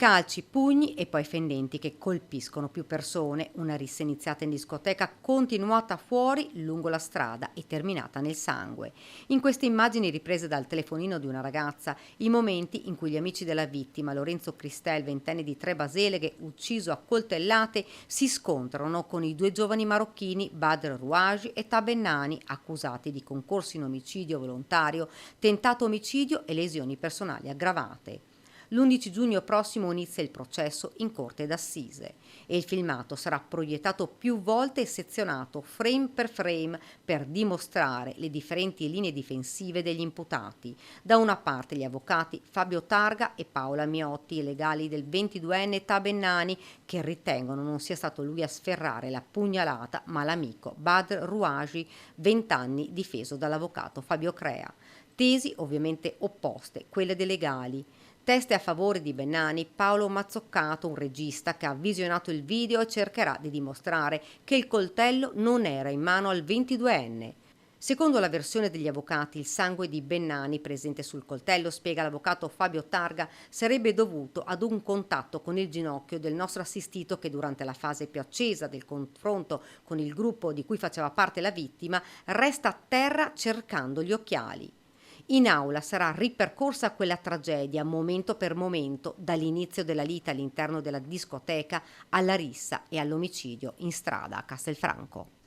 Calci, pugni e poi fendenti che colpiscono più persone. Una rissa iniziata in discoteca, continuata fuori lungo la strada e terminata nel sangue. In queste immagini riprese dal telefonino di una ragazza, i momenti in cui gli amici della vittima, Lorenzo Cristel, ventenne di Trebaseleghe, ucciso a coltellate, si scontrano con i due giovani marocchini Badr Rouaji e Tabennani, accusati di concorso in omicidio volontario, tentato omicidio e lesioni personali aggravate. L'11 giugno prossimo inizia il processo in corte d'assise e il filmato sarà proiettato più volte e sezionato frame per dimostrare le differenti linee difensive degli imputati. Da una parte gli avvocati Fabio Targa e Paola Miotti, i legali del 22enne Tabennani, che ritengono non sia stato lui a sferrare la pugnalata ma l'amico Badr Rouaji, 20 anni, difeso dall'avvocato Fabio Crea. Tesi ovviamente opposte, quelle dei legali. Teste a favore di Bennani, Paolo Mazzoccato, un regista che ha visionato il video e cercherà di dimostrare che il coltello non era in mano al 22enne. Secondo la versione degli avvocati, il sangue di Bennani presente sul coltello, spiega l'avvocato Fabio Targa, sarebbe dovuto ad un contatto con il ginocchio del nostro assistito che durante la fase più accesa del confronto con il gruppo di cui faceva parte la vittima resta a terra cercando gli occhiali. In aula sarà ripercorsa quella tragedia momento per momento, dall'inizio della lite all'interno della discoteca alla rissa e all'omicidio in strada a Castelfranco.